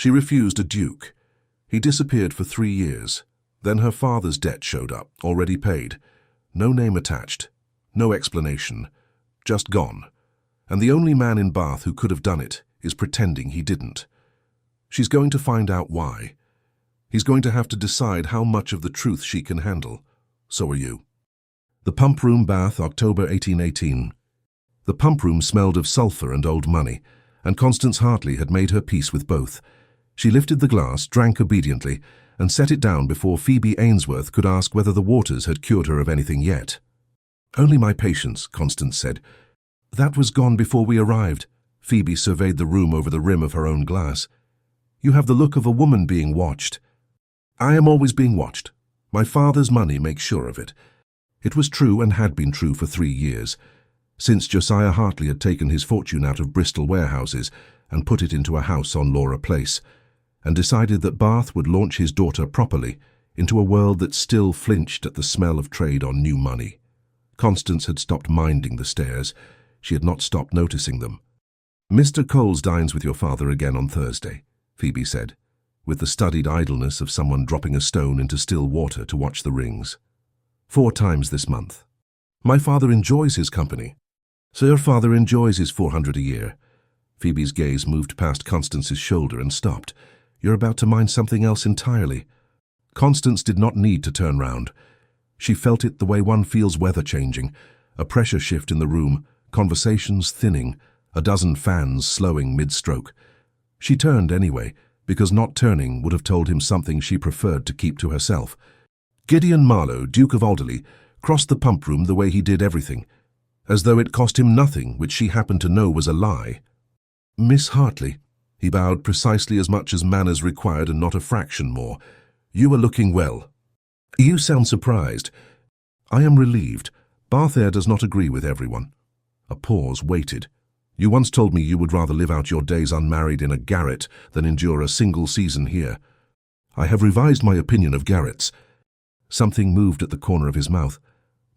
She refused a duke. He disappeared for 3 years. Then her father's debt showed up, already paid. No name attached. No explanation. Just gone. And the only man in Bath who could have done it is pretending he didn't. She's going to find out why. He's going to have to decide how much of the truth she can handle. So are you. The Pump Room, Bath, October 1818. The pump room smelled of sulphur and old money, and Constance Hartley had made her peace with both. She lifted the glass, drank obediently, and set it down before Phoebe Ainsworth could ask whether the waters had cured her of anything yet. "Only my patience," Constance said. "That was gone before we arrived." Phoebe surveyed the room over the rim of her own glass. "You have the look of a woman being watched." "I am always being watched. My father's money makes sure of it." It was true and had been true for 3 years, since Josiah Hartley had taken his fortune out of Bristol warehouses and put it into a house on Laura Place, and decided that Bath would launch his daughter properly into a world that still flinched at the smell of trade on new money. Constance had stopped minding the stairs. She had not stopped noticing them. "Mr. Coles dines with your father again on Thursday," Phoebe said, with the studied idleness of someone dropping a stone into still water to watch the rings. 4 times this month. My father enjoys his company." "So your father enjoys his 400 a year." Phoebe's gaze moved past Constance's shoulder and stopped. "You're about to mind something else entirely." Constance did not need to turn round. She felt it the way one feels weather changing, a pressure shift in the room, conversations thinning, a dozen fans slowing mid-stroke. She turned anyway, because not turning would have told him something she preferred to keep to herself. Gideon Marlowe, Duke of Alderleigh, crossed the pump room the way he did everything, as though it cost him nothing, which she happened to know was a lie. "Miss Hartley," he bowed precisely as much as manners required and not a fraction more. "You are looking well." "You sound surprised." "I am relieved. Bath air does not agree with everyone." A pause waited. "You once told me you would rather live out your days unmarried in a garret than endure a single season here." "I have revised my opinion of garrets." Something moved at the corner of his mouth.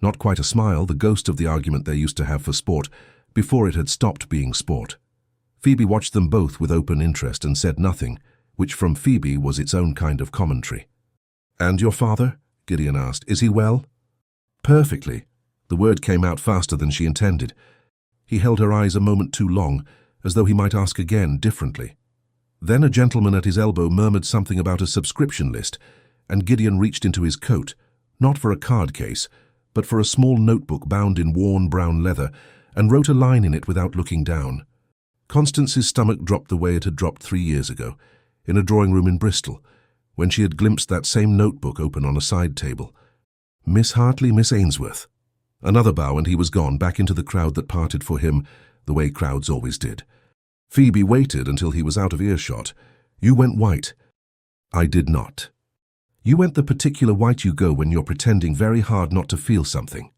Not quite a smile, the ghost of the argument they used to have for sport, before it had stopped being sport. Phoebe watched them both with open interest and said nothing, which from Phoebe was its own kind of commentary. "And your father?" Gideon asked. "Is he well?" "Perfectly." The word came out faster than she intended. He held her eyes a moment too long, as though he might ask again differently. Then a gentleman at his elbow murmured something about a subscription list, and Gideon reached into his coat, not for a card case, but for a small notebook bound in worn brown leather, and wrote a line in it without looking down. Constance's stomach dropped the way it had dropped 3 years ago, in a drawing room in Bristol, when she had glimpsed that same notebook open on a side table. "Miss Hartley, Miss Ainsworth." Another bow and he was gone, back into the crowd that parted for him, the way crowds always did. Phoebe waited until he was out of earshot. "You went white." "I did not." "You went the particular white you go when you're pretending very hard not to feel something."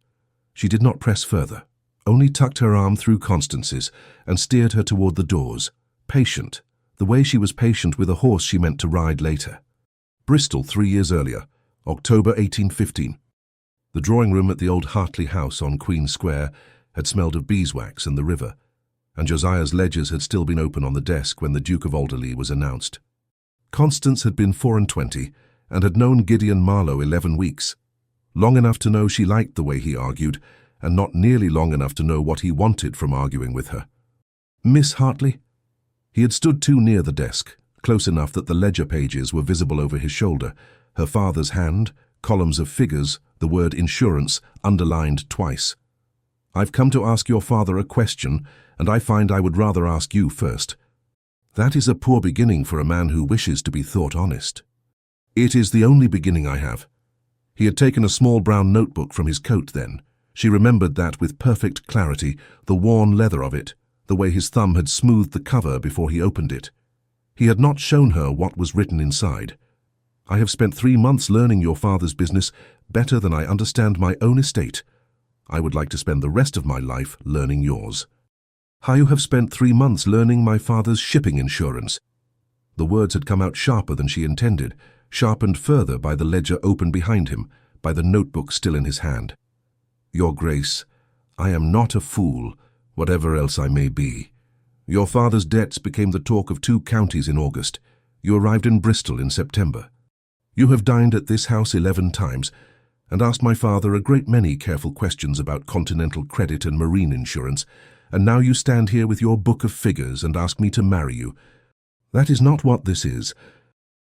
She did not press further, only tucked her arm through Constance's and steered her toward the doors, patient, the way she was patient with a horse she meant to ride later. Bristol 3 years earlier, October 1815. The drawing room at the old Hartley house on Queen Square had smelled of beeswax and the river, and Josiah's ledgers had still been open on the desk when the Duke of Alderleigh was announced. Constance had been 24 and had known Gideon Marlowe 11 weeks, long enough to know she liked the way he argued, and not nearly long enough to know what he wanted from arguing with her. "Miss Hartley?" He had stood too near the desk, close enough that the ledger pages were visible over his shoulder, her father's hand, columns of figures, the word insurance underlined twice. "I've come to ask your father a question, and I find I would rather ask you first." That is a poor beginning for a man who wishes to be thought honest. "It is the only beginning I have." He had taken a small brown notebook from his coat then. She remembered that with perfect clarity, the worn leather of it, the way his thumb had smoothed the cover before he opened it. He had not shown her what was written inside. "I have spent 3 months learning your father's business better than I understand my own estate. I would like to spend the rest of my life learning yours." "How you have spent 3 months learning my father's shipping insurance." The words had come out sharper than she intended, sharpened further by the ledger open behind him, by the notebook still in his hand. "Your Grace, I am not a fool, whatever else I may be. Your father's debts became the talk of 2 counties in August. You arrived in Bristol in September. You have dined at this house 11 times and asked my father a great many careful questions about continental credit and marine insurance, and now you stand here with your book of figures and ask me to marry you. That is not what this is.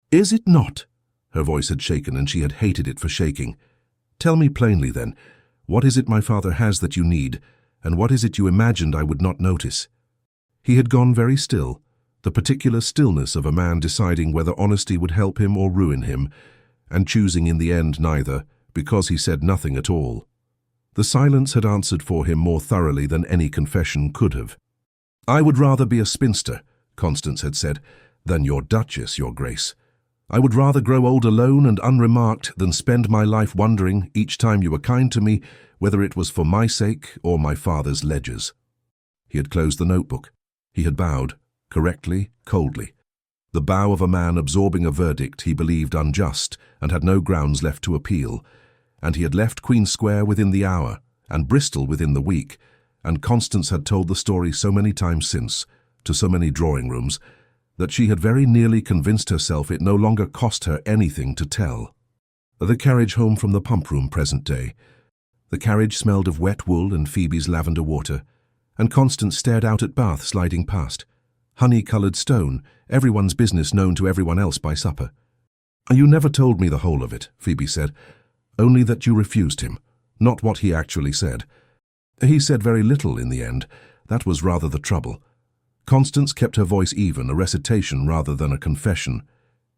Is it not? Her voice had shaken, and she had hated it for shaking. Tell me plainly, then, what is it my father has that you need, and what is it you imagined I would not notice? He had gone very still, the particular stillness of a man deciding whether honesty would help him or ruin him, and choosing in the end neither, because he said nothing at all. The silence had answered for him more thoroughly than any confession could have. I would rather be a spinster, Constance had said, than your Duchess, your Grace. I would rather grow old alone and unremarked than spend my life wondering, each time you were kind to me, whether it was for my sake or my father's ledgers. He had closed the notebook. He had bowed, correctly, coldly. The bow of a man absorbing a verdict he believed unjust and had no grounds left to appeal, and he had left Queen Square within the hour, and Bristol within the week, and Constance had told the story so many times since, to so many drawing rooms, that she had very nearly convinced herself it no longer cost her anything to tell. The carriage home from the pump room present day. The carriage smelled of wet wool and Phoebe's lavender water, and Constance stared out at Bath sliding past. Honey-coloured stone, everyone's business known to everyone else by supper. You never told me the whole of it, Phoebe said, only that you refused him, not what he actually said. He said very little in the end. That was rather the trouble. Constance kept her voice even, a recitation rather than a confession.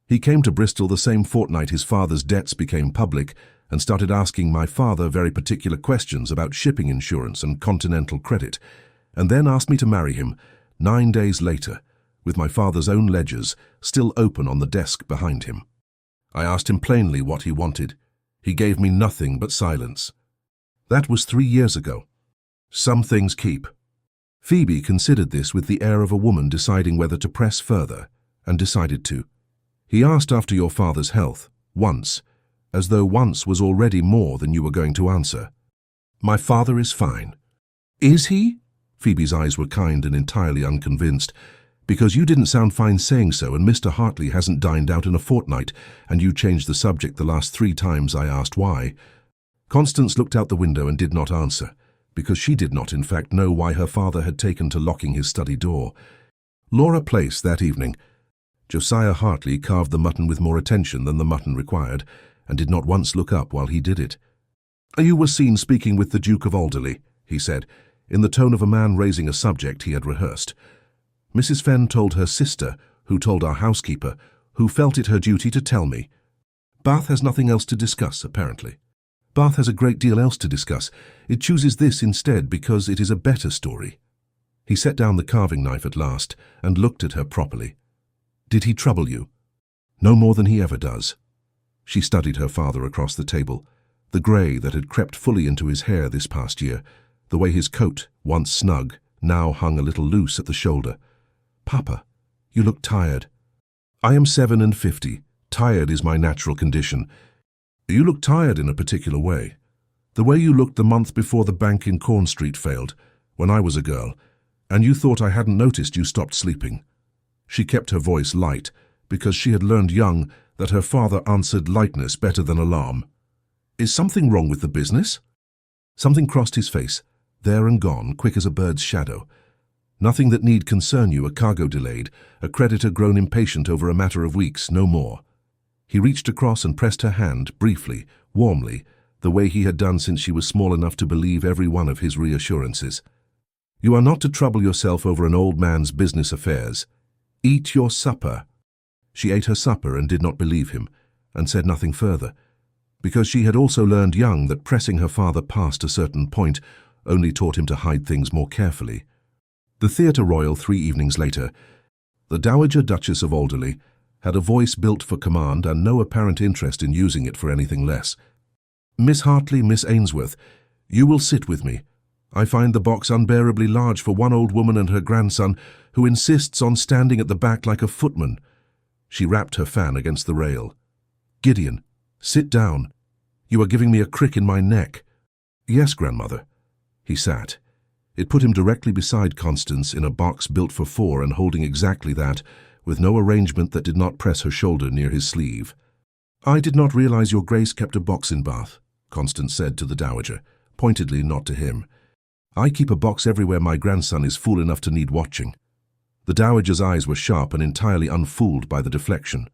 He came to Bristol the same fortnight his father's debts became public and started asking my father very particular questions about shipping insurance and continental credit, and then asked me to marry him 9 days later, with my father's own ledgers still open on the desk behind him. I asked him plainly what he wanted. He gave me nothing but silence. That was 3 years ago. Some things keep. Phoebe considered this with the air of a woman deciding whether to press further, and decided to. He asked after your father's health, once, as though once was already more than you were going to answer. My father is fine. Is he? Phoebe's eyes were kind and entirely unconvinced. Because you didn't sound fine saying so, and Mr. Hartley hasn't dined out in a fortnight, and you changed the subject the last 3 times I asked why. Constance looked out the window and did not answer, because she did not in fact know why her father had taken to locking his study door. Laura Place that evening. Josiah Hartley carved the mutton with more attention than the mutton required, and did not once look up while he did it. You were seen speaking with the Duke of Alderleigh, he said, in the tone of a man raising a subject he had rehearsed. Mrs. Fenn told her sister, who told our housekeeper, who felt it her duty to tell me. Bath has nothing else to discuss, apparently. Bath has a great deal else to discuss. It chooses this instead because it is a better story. He set down the carving knife at last and looked at her properly. Did he trouble you? No more than he ever does. She studied her father across the table, the grey that had crept fully into his hair this past year, the way his coat, once snug, now hung a little loose at the shoulder. Papa, you look tired. I am 57. Tired is my natural condition. You look tired in a particular way. The way you looked the month before the bank in Corn Street failed, when I was a girl, and you thought I hadn't noticed you stopped sleeping. She kept her voice light, because she had learned young that her father answered lightness better than alarm. Is something wrong with the business? Something crossed his face, there and gone, quick as a bird's shadow. Nothing that need concern you, a cargo delayed, a creditor grown impatient over a matter of weeks, no more. He reached across and pressed her hand, briefly, warmly, the way he had done since she was small enough to believe every one of his reassurances. You are not to trouble yourself over an old man's business affairs. Eat your supper. She ate her supper and did not believe him, and said nothing further, because she had also learned young that pressing her father past a certain point only taught him to hide things more carefully. The Theatre Royal 3 evenings later, the Dowager Duchess of Alderleigh had a voice built for command and no apparent interest in using it for anything less. Miss Hartley, Miss Ainsworth, you will sit with me. I find the box unbearably large for one old woman and her grandson who insists on standing at the back like a footman. She rapped her fan against the rail. Gideon, sit down. You are giving me a crick in my neck. Yes, grandmother. He sat. It put him directly beside Constance in a box built for 4 and holding exactly that, with no arrangement that did not press her shoulder near his sleeve. "I did not realize your Grace kept a box in Bath," Constance said to the Dowager, pointedly not to him. "I keep a box everywhere my grandson is fool enough to need watching." The Dowager's eyes were sharp and entirely unfooled by the deflection.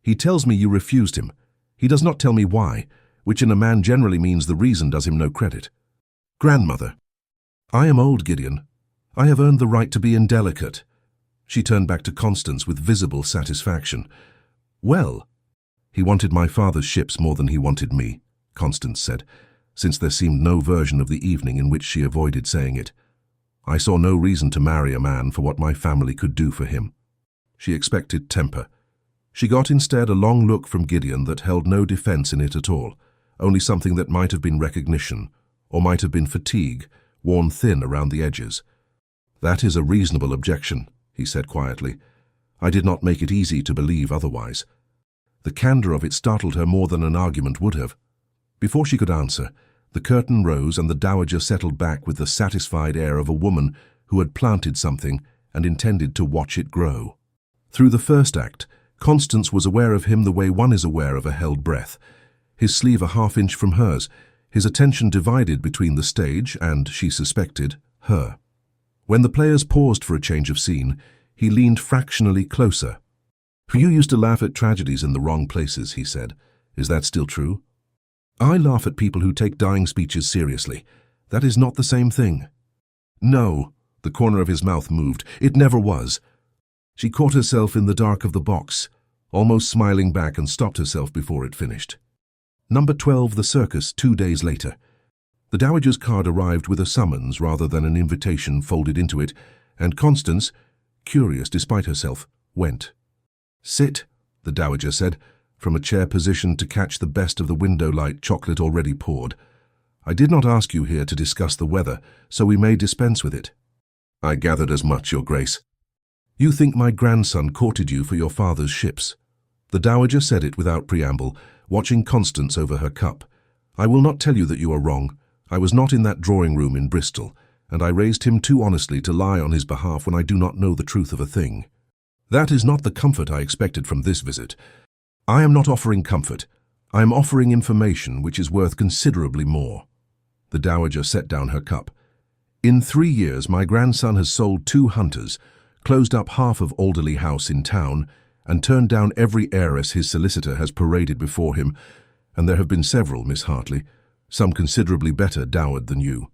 "He tells me you refused him. He does not tell me why, which in a man generally means the reason does him no credit." "Grandmother." "I am old, Gideon. I have earned the right to be indelicate." She turned back to Constance with visible satisfaction. "Well, he wanted my father's ships more than he wanted me," Constance said, since there seemed no version of the evening in which she avoided saying it. "I saw no reason to marry a man for what my family could do for him." She expected temper. She got instead a long look from Gideon that held no defense in it at all, only something that might have been recognition, or might have been fatigue, worn thin around the edges. "That is a reasonable objection," he said quietly. "I did not make it easy to believe otherwise." The candor of it startled her more than an argument would have. Before she could answer, the curtain rose and the Dowager settled back with the satisfied air of a woman who had planted something and intended to watch it grow. Through the first act, Constance was aware of him the way one is aware of a held breath, his sleeve a half-inch from hers, his attention divided between the stage and, she suspected, her. When the players paused for a change of scene, he leaned fractionally closer. "You used to laugh at tragedies in the wrong places," he said. "Is that still true?" "I laugh at people who take dying speeches seriously. That is not the same thing." "No," the corner of his mouth moved. "It never was." She caught herself in the dark of the box, almost smiling back, and stopped herself before it finished. Number 12, the circus, 2 days later. The Dowager's card arrived with a summons rather than an invitation folded into it, and Constance, curious despite herself, went. "Sit," the Dowager said, from a chair positioned to catch the best of the window light, chocolate already poured. "I did not ask you here to discuss the weather, so we may dispense with it." "I gathered as much, Your Grace." "You think my grandson courted you for your father's ships?" The Dowager said it without preamble, watching Constance over her cup. "I will not tell you that you are wrong. I was not in that drawing room in Bristol, and I raised him too honestly to lie on his behalf when I do not know the truth of a thing. That is not the comfort I expected from this visit. I am not offering comfort. I am offering information which is worth considerably more." The Dowager set down her cup. "In 3 years, my grandson has sold 2 hunters, closed up half of Alderleigh House in town, and turned down every heiress his solicitor has paraded before him, and there have been several, Miss Hartley, some considerably better dowered than you.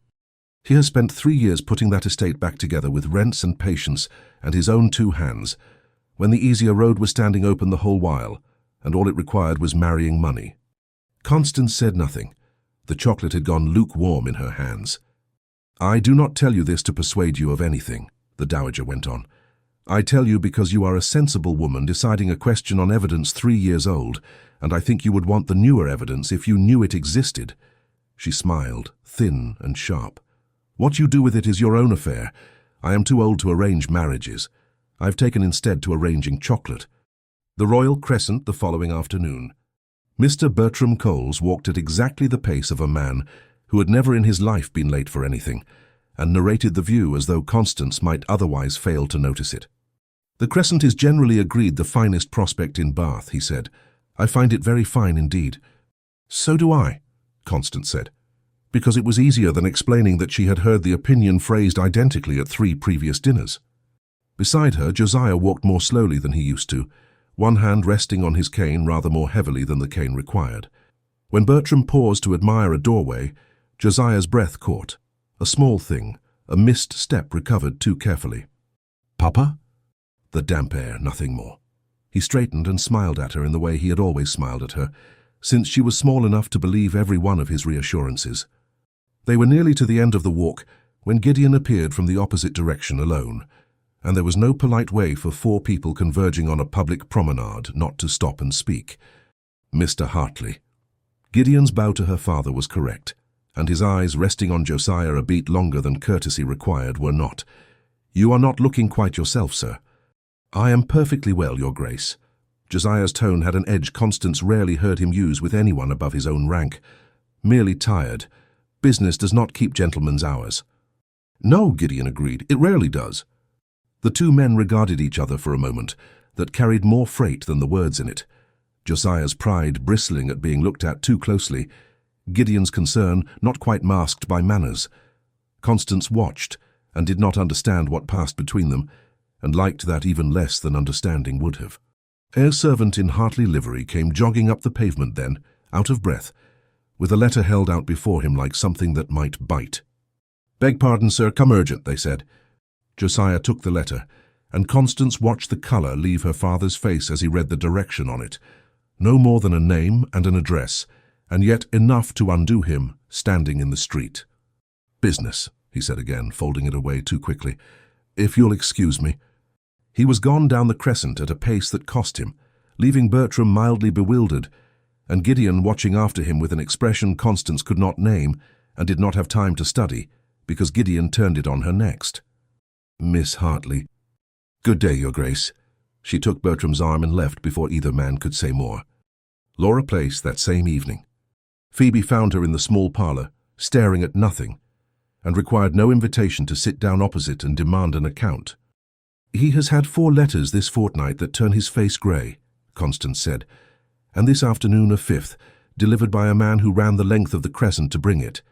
He has spent 3 years putting that estate back together with rents and patience and his own 2 hands, when the easier road was standing open the whole while, and all it required was marrying money." Constance said nothing. The chocolate had gone lukewarm in her hands. "I do not tell you this to persuade you of anything," the Dowager went on. "I tell you because you are a sensible woman deciding a question on evidence 3 years old, and I think you would want the newer evidence if you knew it existed." She smiled, thin and sharp. "What you do with it is your own affair. I am too old to arrange marriages. I've taken instead to arranging chocolate." The Royal Crescent the following afternoon. Mr. Bertram Coles walked at exactly the pace of a man who had never in his life been late for anything, and narrated the view as though Constance might otherwise fail to notice it. "The Crescent is generally agreed the finest prospect in Bath," he said. "I find it very fine indeed." "So do I," Constance said, because it was easier than explaining that she had heard the opinion phrased identically at 3 previous dinners. Beside her, Josiah walked more slowly than he used to, one hand resting on his cane rather more heavily than the cane required. When Bertram paused to admire a doorway, Josiah's breath caught. A small thing, a missed step recovered too carefully. "Papa?" The damp air, nothing more. He straightened and smiled at her in the way he had always smiled at her, since she was small enough to believe every one of his reassurances. They were nearly to the end of the walk when Gideon appeared from the opposite direction alone, and there was no polite way for 4 people converging on a public promenade not to stop and speak. Mr. Hartley. Gideon's bow to her father was correct, and his eyes, resting on Josiah a beat longer than courtesy required, were not. "You are not looking quite yourself, sir." "I am perfectly well, Your Grace." Josiah's tone had an edge Constance rarely heard him use with anyone above his own rank. "Merely tired. Business does not keep gentlemen's hours." "No," Gideon agreed, "it rarely does." The 2 men regarded each other for a moment, that carried more freight than the words in it. Josiah's pride bristling at being looked at too closely, Gideon's concern not quite masked by manners. Constance watched and did not understand what passed between them, and liked that even less than understanding would have. A servant in Hartley livery came jogging up the pavement then, out of breath, with a letter held out before him like something that might bite. "Beg pardon, sir, come urgent," they said. Josiah took the letter, and Constance watched the colour leave her father's face as he read the direction on it. No more than a name and an address, and yet enough to undo him, standing in the street. "Business," he said again, folding it away too quickly. "If you'll excuse me." He was gone down the crescent at a pace that cost him, leaving Bertram mildly bewildered, and Gideon watching after him with an expression Constance could not name and did not have time to study, because Gideon turned it on her next. "Miss Hartley." "Good day, Your Grace." She took Bertram's arm and left before either man could say more. Laura Place that same evening. Phoebe found her in the small parlour, staring at nothing, and required no invitation to sit down opposite and demand an account. "He has had 4 letters this fortnight that turn his face grey," Constance said, "and this afternoon a 5th, delivered by a man who ran the length of the crescent to bring it.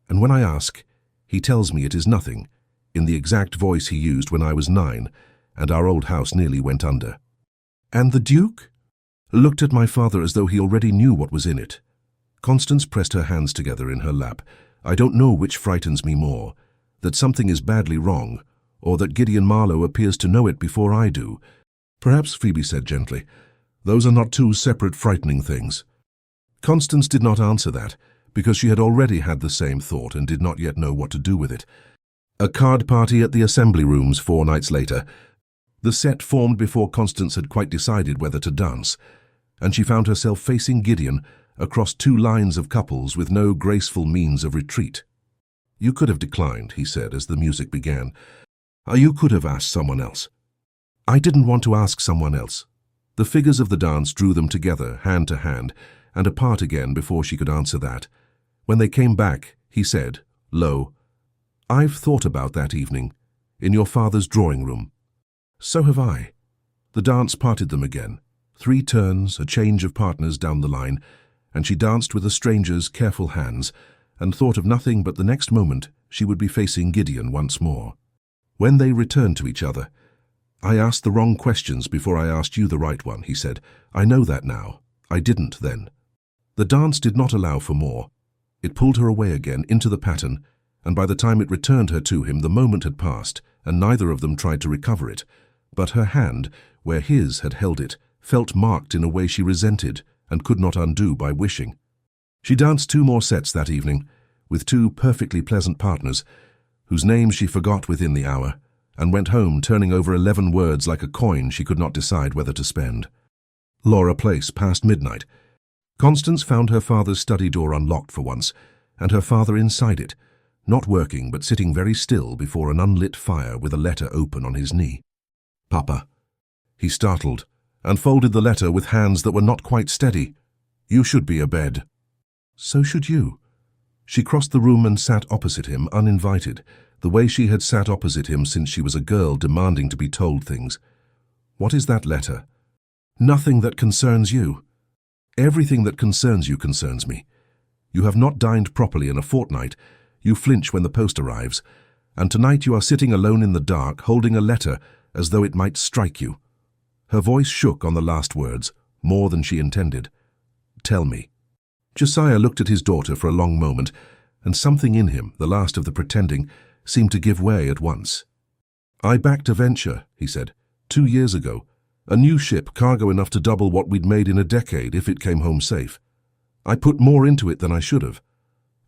And when I ask, he tells me it is nothing, in the exact voice he used when I was 9, and our old house nearly went under." "And the Duke?" Looked at my father as though he already knew what was in it. Constance pressed her hands together in her lap. "I don't know which frightens me more, that something is badly wrong, or that Gideon Marlowe appears to know it before I do." "Perhaps," Phoebe said gently, "those are not 2 separate frightening things." Constance did not answer that, because she had already had the same thought and did not yet know what to do with it. A card party at the Assembly Rooms 4 nights later. The set formed before Constance had quite decided whether to dance, and she found herself facing Gideon across 2 lines of couples with no graceful means of retreat. "You could have declined," he said as the music began. "You could have asked someone else." "I didn't want to ask someone else." The figures of the dance drew them together, hand to hand, and apart again before she could answer that. When they came back, he said, low, "I've thought about that evening, in your father's drawing room." "So have I." The dance parted them again. 3 turns, a change of partners down the line, and she danced with a stranger's careful hands, and thought of nothing but the next moment she would be facing Gideon once more. When they returned to each other, "I asked the wrong questions before I asked you the right one," he said. "I know that now. I didn't then." The dance did not allow for more. It pulled her away again into the pattern, and by the time it returned her to him the moment had passed, and neither of them tried to recover it. But her hand, where his had held it, felt marked in a way she resented and could not undo by wishing. She danced 2 more sets that evening, with 2 perfectly pleasant partners, whose names she forgot within the hour, and went home turning over 11 words like a coin she could not decide whether to spend. Laura Place past midnight. Constance found her father's study door unlocked for once, and her father inside it, not working but sitting very still before an unlit fire with a letter open on his knee. "Papa." He startled, and folded the letter with hands that were not quite steady. "You should be abed." "So should you." She crossed the room and sat opposite him, uninvited, the way she had sat opposite him since she was a girl demanding to be told things. "What is that letter?" "Nothing that concerns you." "Everything that concerns you concerns me. You have not dined properly in a fortnight, you flinch when the post arrives, and tonight you are sitting alone in the dark, holding a letter as though it might strike you." Her voice shook on the last words, more than she intended. "Tell me." Josiah looked at his daughter for a long moment, and something in him, the last of the pretending, seemed to give way at once. "I backed a venture," he said, 2 years ago. A new ship, cargo enough to double what we'd made in a decade if it came home safe. I put more into it than I should have.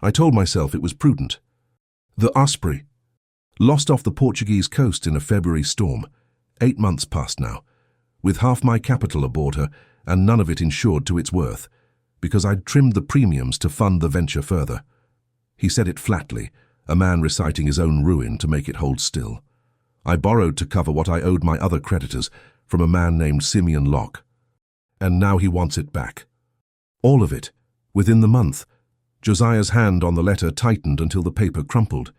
I told myself it was prudent. The Osprey. Lost off the Portuguese coast in a February storm. 8 months past now, with half my capital aboard her and none of it insured to its worth, because I'd trimmed the premiums to fund the venture further. He said it flatly, a man reciting his own ruin to make it hold still. I borrowed to cover what I owed my other creditors from a man named Simeon Locke. And now he wants it back. All of it, within the month. Josiah's hand on the letter tightened until the paper crumpled.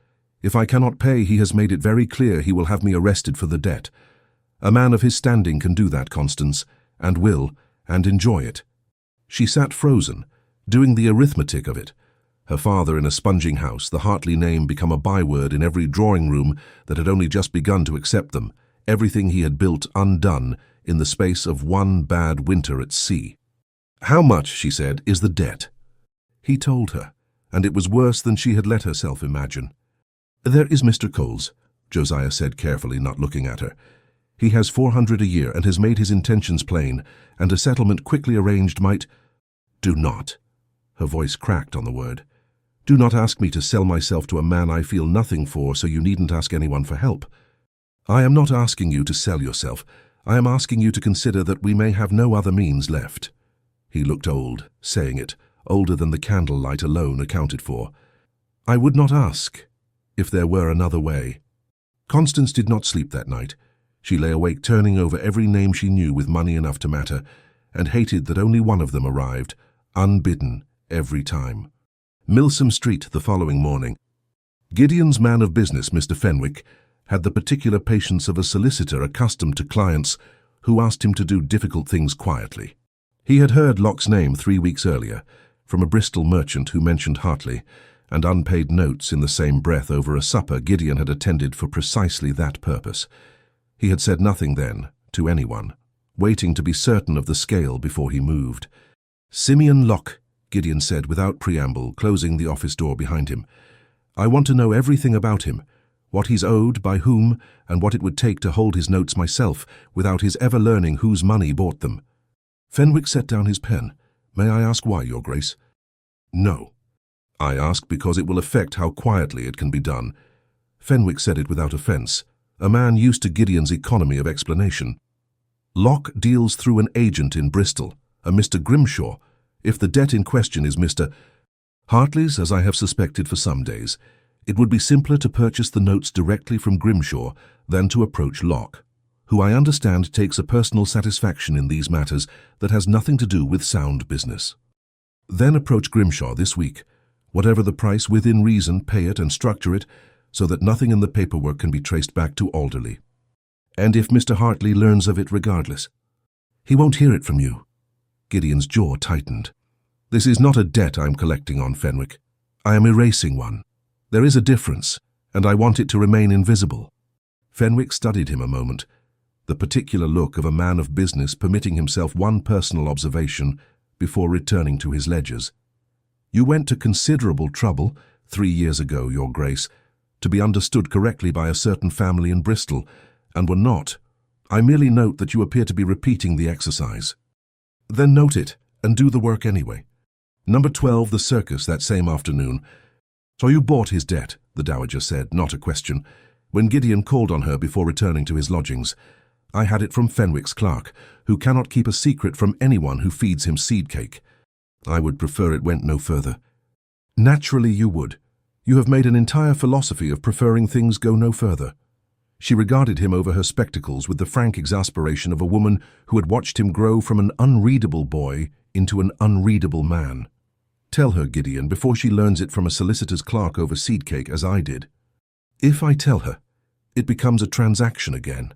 If I cannot pay, he has made it very clear he will have me arrested for the debt. A man of his standing can do that, Constance, and will, and enjoy it. She sat frozen, doing the arithmetic of it. Her father in a sponging house, the Hartley name become a byword in every drawing-room that had only just begun to accept them, everything he had built undone in the space of one bad winter at sea. "How much," she said, "is the debt?" He told her, and it was worse than she had let herself imagine. "There is Mr. Coles," Josiah said carefully, not looking at her. "He has 400 a year and has made his intentions plain, and a settlement quickly arranged might—" "Do not." Her voice cracked on the word. "Do not ask me to sell myself to a man I feel nothing for, so you needn't ask anyone for help. I am not asking you to sell yourself. I am asking you to consider that we may have no other means left." He looked old, saying it, older than the candlelight alone accounted for. "I would not ask, if there were another way." Constance did not sleep that night. She lay awake turning over every name she knew with money enough to matter, and hated that only one of them arrived, unbidden, every time. Milsom Street the following morning. Gideon's man of business, Mr. Fenwick, had the particular patience of a solicitor accustomed to clients who asked him to do difficult things quietly. He had heard Locke's name 3 weeks earlier, from a Bristol merchant who mentioned Hartley, and unpaid notes in the same breath over a supper Gideon had attended for precisely that purpose. He had said nothing then, to anyone, waiting to be certain of the scale before he moved. "Simeon Locke," Gideon said without preamble, closing the office door behind him. "I want to know everything about him, what he's owed, by whom, and what it would take to hold his notes myself, without his ever learning whose money bought them." Fenwick set down his pen. "May I ask why, Your Grace?" "No. I ask because it will affect how quietly it can be done." Fenwick said it without offence, a man used to Gideon's economy of explanation. "Locke deals through an agent in Bristol, a Mr. Grimshaw. If the debt in question is Mr. Hartley's, as I have suspected for some days, it would be simpler to purchase the notes directly from Grimshaw than to approach Locke, who I understand takes a personal satisfaction in these matters that has nothing to do with sound business. Then approach Grimshaw this week. Whatever the price, within reason, pay it and structure it so that nothing in the paperwork can be traced back to Alderleigh. And if Mr. Hartley learns of it regardless, he won't hear it from you." Gideon's jaw tightened. "This is not a debt I'm collecting on, Fenwick. I am erasing one. There is a difference, and I want it to remain invisible." Fenwick studied him a moment, the particular look of a man of business permitting himself one personal observation before returning to his ledgers. "You went to considerable trouble 3 years ago, Your Grace, to be understood correctly by a certain family in Bristol, and were not. I merely note that you appear to be repeating the exercise." "Then note it, and do the work anyway." Number 12, the circus, that same afternoon. "So you bought his debt," the Dowager said, not a question, when Gideon called on her before returning to his lodgings. "I had it from Fenwick's clerk, who cannot keep a secret from anyone who feeds him seed cake. I would prefer it went no further." "Naturally you would. You have made an entire philosophy of preferring things go no further." She regarded him over her spectacles with the frank exasperation of a woman who had watched him grow from an unreadable boy into an unreadable man. "Tell her, Gideon, before she learns it from a solicitor's clerk over seed cake, as I did. If I tell her, it becomes a transaction again.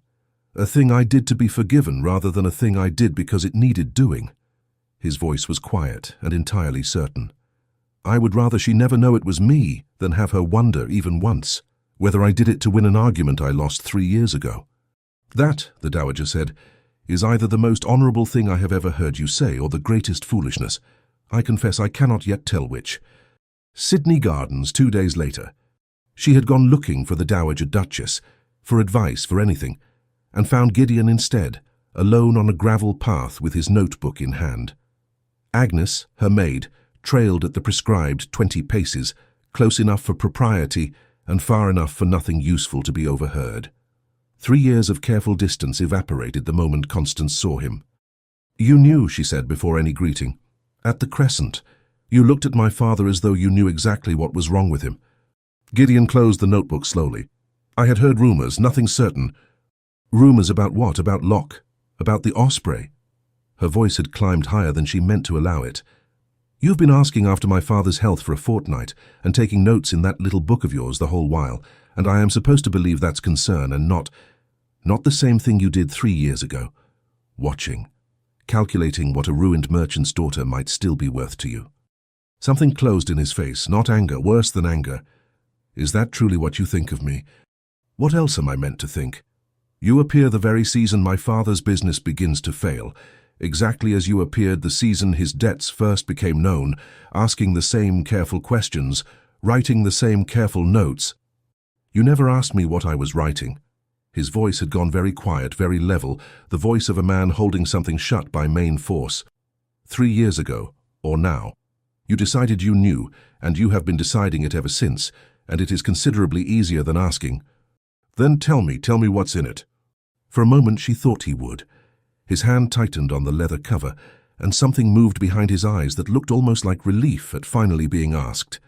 A thing I did to be forgiven rather than a thing I did because it needed doing." His voice was quiet and entirely certain. "I would rather she never know it was me than have her wonder even once whether I did it to win an argument I lost 3 years ago." "That," the Dowager said, "is either the most honourable thing I have ever heard you say or the greatest foolishness. I confess I cannot yet tell which." Sydney Gardens, 2 days later. She had gone looking for the Dowager Duchess, for advice, for anything, and found Gideon instead, alone on a gravel path with his notebook in hand. Agnes, her maid, trailed at the prescribed 20 paces, close enough for propriety and far enough for nothing useful to be overheard. 3 years of careful distance evaporated the moment Constance saw him. "You knew," she said before any greeting. "At the Crescent. You looked at my father as though you knew exactly what was wrong with him." Gideon closed the notebook slowly. "I had heard rumours, nothing certain." "Rumours about what? About Locke? About the Osprey?" Her voice had climbed higher than she meant to allow it. "You've been asking after my father's health for a fortnight and taking notes in that little book of yours the whole while, and I am supposed to believe that's concern and not—" Not the same thing you did 3 years ago. Watching, calculating what a ruined merchant's daughter might still be worth to you. Something closed in his face, not anger, worse than anger. Is that truly what you think of me? What else am I meant to think? You appear the very season my father's business begins to fail, exactly as you appeared the season his debts first became known, asking the same careful questions, writing the same careful notes. You never asked me what I was writing. His voice had gone very quiet, very level, the voice of a man holding something shut by main force. 3 years ago, or now. You decided you knew, and you have been deciding it ever since, and it is considerably easier than asking. Then tell me what's in it. For a moment she thought he would. His hand tightened on the leather cover, and something moved behind his eyes that looked almost like relief at finally being asked.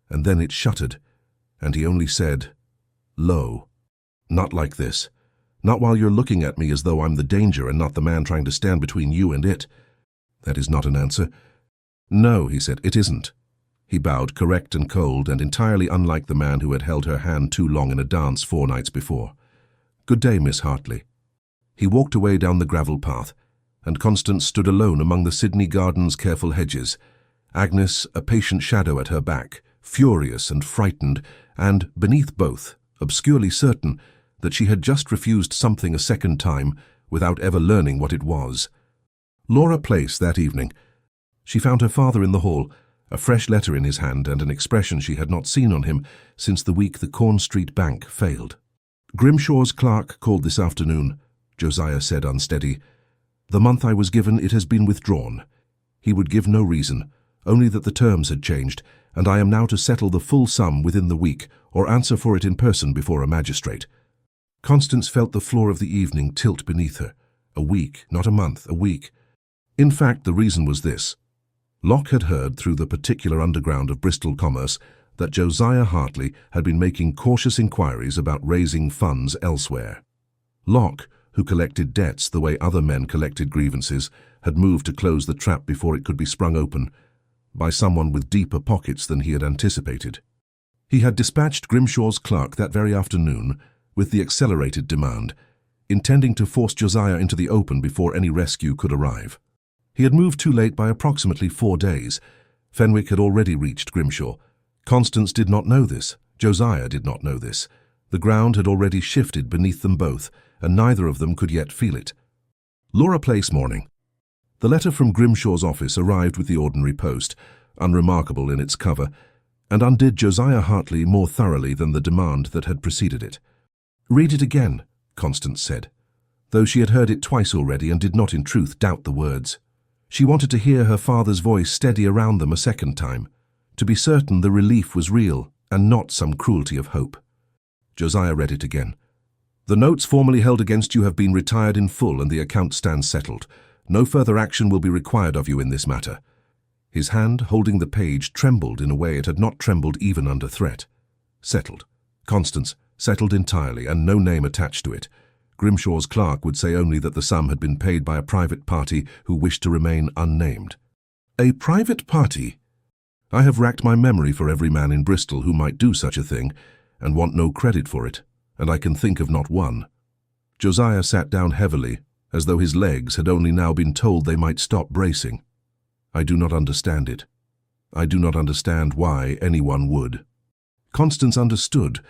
And then it shuttered, and he only said, "Lo, not like this. Not while you're looking at me as though I'm the danger and not the man trying to stand between you and it." That is not an answer. No, he said, it isn't. He bowed, correct and cold, and entirely unlike the man who had held her hand too long in a dance 4 nights before. "Good day, Miss Hartley." He walked away down the gravel path, and Constance stood alone among the Sydney Gardens' careful hedges, Agnes a patient shadow at her back, furious and frightened, and, beneath both, obscurely certain that she had just refused something a second time without ever learning what it was. Laura Place that evening. She found her father in the hall, a fresh letter in his hand and an expression she had not seen on him since the week the Corn Street Bank failed. "Grimshaw's clerk called this afternoon," Josiah said, unsteady. "The month I was given, it has been withdrawn. He would give no reason, only that the terms had changed, and I am now to settle the full sum within the week, or answer for it in person before a magistrate." Constance felt the floor of the evening tilt beneath her. A week, not a month, a week. In fact, the reason was this. Locke had heard through the particular underground of Bristol commerce that Josiah Hartley had been making cautious inquiries about raising funds elsewhere. Locke, who collected debts the way other men collected grievances, had moved to close the trap before it could be sprung open, by someone with deeper pockets than he had anticipated. He had dispatched Grimshaw's clerk that very afternoon with the accelerated demand, intending to force Josiah into the open before any rescue could arrive. He had moved too late by approximately 4 days. Fenwick had already reached Grimshaw. Constance did not know this. Josiah did not know this. The ground had already shifted beneath them both, and neither of them could yet feel it. Laura Place morning. The letter from Grimshaw's office arrived with the ordinary post, unremarkable in its cover, and undid Josiah Hartley more thoroughly than the demand that had preceded it. "Read it again," Constance said, though she had heard it twice already and did not in truth doubt the words. She wanted to hear her father's voice steady around them a second time, to be certain the relief was real and not some cruelty of hope. Josiah read it again. "The notes formerly held against you have been retired in full and the account stands settled. No further action will be required of you in this matter." His hand, holding the page, trembled in a way it had not trembled even under threat. Settled. Constance, settled entirely, and no name attached to it. Grimshaw's clerk would say only that the sum had been paid by a private party who wished to remain unnamed. A private party? I have racked my memory for every man in Bristol who might do such a thing, and want no credit for it, and I can think of not one. Josiah sat down heavily, as though his legs had only now been told they might stop bracing. I do not understand it. I do not understand why anyone would. Constance understood,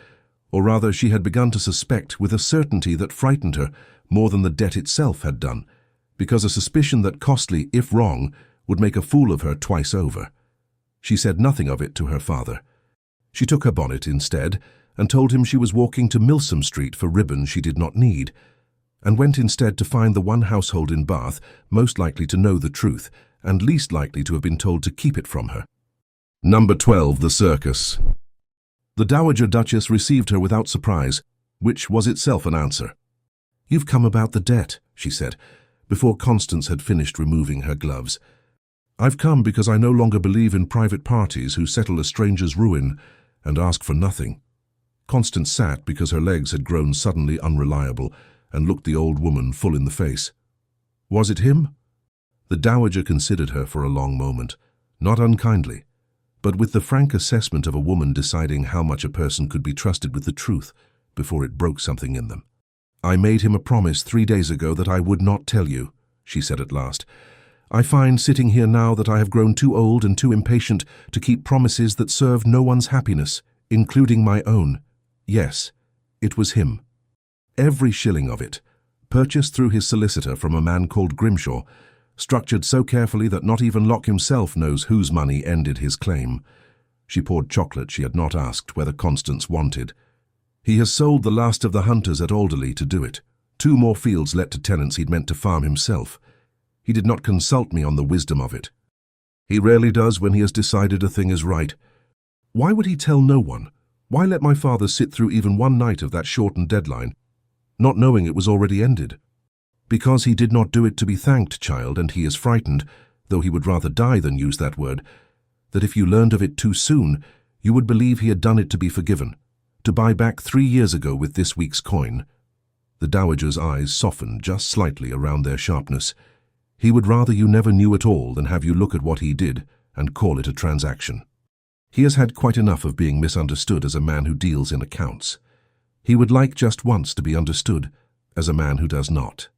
or rather she had begun to suspect with a certainty that frightened her more than the debt itself had done, because a suspicion that costly, if wrong, would make a fool of her twice over. She said nothing of it to her father. She took her bonnet instead, and told him she was walking to Milsom Street for ribbons she did not need, and went instead to find the one household in Bath most likely to know the truth, and least likely to have been told to keep it from her. Number 12, the circus. The Dowager Duchess received her without surprise, which was itself an answer. "You've come about the debt," she said, before Constance had finished removing her gloves. "I've come because I no longer believe in private parties who settle a stranger's ruin and ask for nothing." Constance sat because her legs had grown suddenly unreliable and looked the old woman full in the face. Was it him? The Dowager considered her for a long moment, not unkindly, but with the frank assessment of a woman deciding how much a person could be trusted with the truth before it broke something in them. "I made him a promise 3 days ago that I would not tell you," she said at last. "I find sitting here now that I have grown too old and too impatient to keep promises that serve no one's happiness, including my own. Yes, it was him. Every shilling of it, purchased through his solicitor from a man called Grimshaw, structured so carefully that not even Locke himself knows whose money ended his claim." She poured chocolate she had not asked whether Constance wanted. "He has sold the last of the hunters at Alderleigh to do it. 2 more fields let to tenants he'd meant to farm himself. He did not consult me on the wisdom of it. He rarely does when he has decided a thing is right. Why would he tell no one? Why let my father sit through even one night of that shortened deadline, not knowing it was already ended? Because he did not do it to be thanked, child, and he is frightened, though he would rather die than use that word, that if you learned of it too soon, you would believe he had done it to be forgiven, to buy back 3 years ago with this week's coin." The dowager's eyes softened just slightly around their sharpness. "He would rather you never knew at all than have you look at what he did and call it a transaction. He has had quite enough of being misunderstood as a man who deals in accounts. He would like just once to be understood as a man who does not."